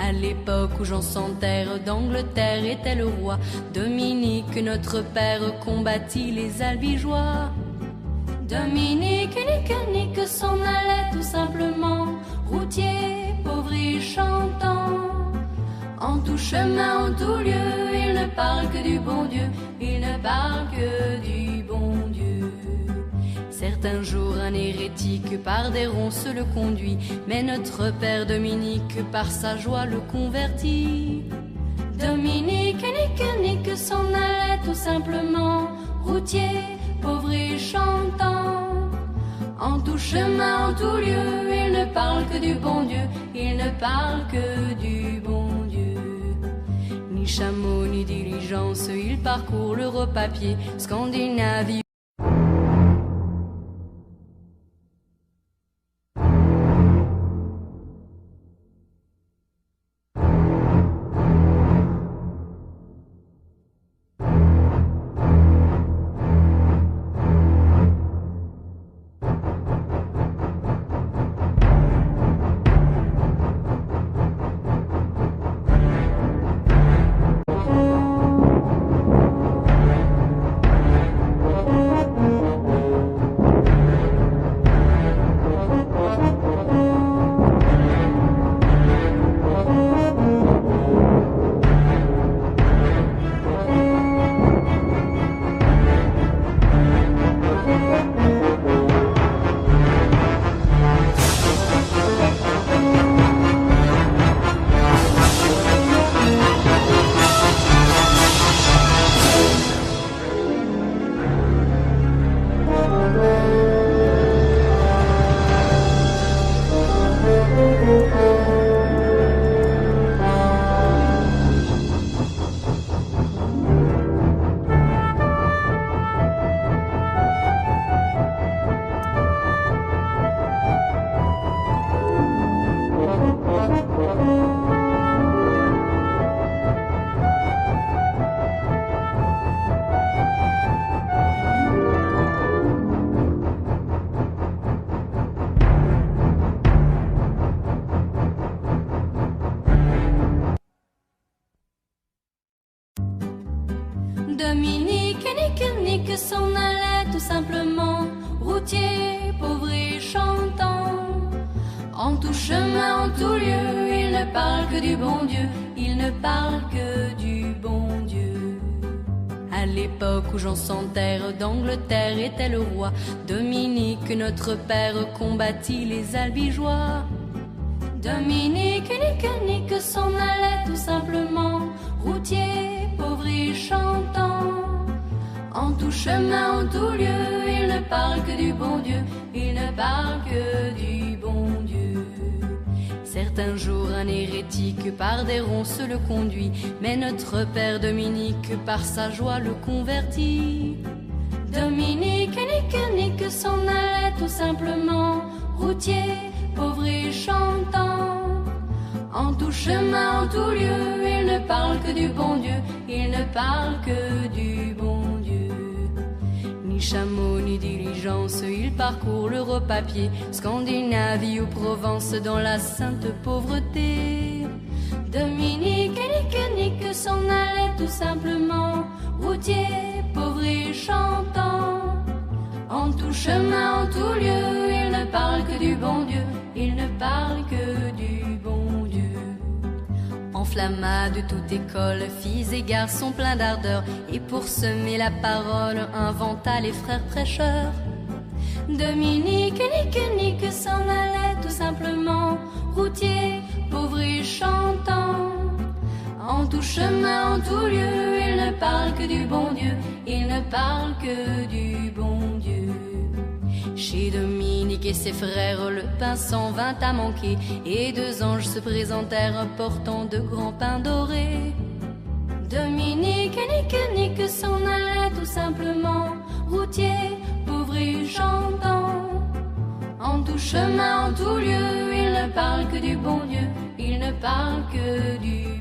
À l'époque où Jean sans terre d'Angleterre était le roi, Dominique, notre père, combattit les albigeois. Dominique, nique, s'en allait tout simplement, routier, pauvre et chantant. En tout chemin, en tout lieu, il ne parle que du bon Dieu, il ne parle que du bon Dieu. Certains jours, un hérétique par des ronces le conduit, mais notre père Dominique, par sa joie, le convertit. Dominique, nique, s'en allait tout simplement, routier, pauvre et chantant. En tout chemin, en tout lieu, il ne parle que du bon Dieu, il ne parle que du bon Dieu. Ni chameau, ni diligence, il parcourt l'Europe à pied, Scandinavie. Dominique, nique, s'en allait tout simplement, routier, pauvre et chantant. En tout chemin, en tout lieu, il ne parle que du bon Dieu, il ne parle que du bon Dieu. À l'époque où Jean sans terre d'Angleterre était le roi, Dominique, notre père, combattit les albigeois. Dominique, nique, s'en allait tout simplement, routier, pauvre et chantant. En tout chemin, en tout lieu, il ne parle que du bon Dieu, il ne parle que du bon Dieu. Certains jours, un hérétique par des ronces le conduit, mais notre père Dominique, par sa joie, le convertit. Dominique, nique, s'en allait tout simplement, routier, pauvre et chantant. En tout chemin, en tout lieu, il ne parle que du bon Dieu, il ne parle que du bon Dieu. Ni chameau, ni diligence, il parcourt l'Europe à pied, Scandinavie ou Provence, dans la sainte pauvreté. Dominique, nique, s'en allait tout simplement, routier, pauvre et chantant. En tout chemin, en tout lieu, il ne parle que du bon Dieu, il ne parle que du bon Dieu. Enflamma de toute école, filles et garçons pleins d'ardeur, et pour semer la parole, inventa les frères prêcheurs. Dominique, nique, s'en allait tout simplement, routier, pauvre et chantant. En tout chemin, en tout lieu, il ne parle que du bon Dieu, il ne parle que du bon Dieu. Chez Dominique et ses frères, le pain s'en vint à manquer, et deux anges se présentèrent portant de grands pains dorés. Dominique, nique, s'en allait tout simplement, routier, pauvre et chantant. En tout chemin, en tout lieu, il ne parle que du bon Dieu, il ne parle que du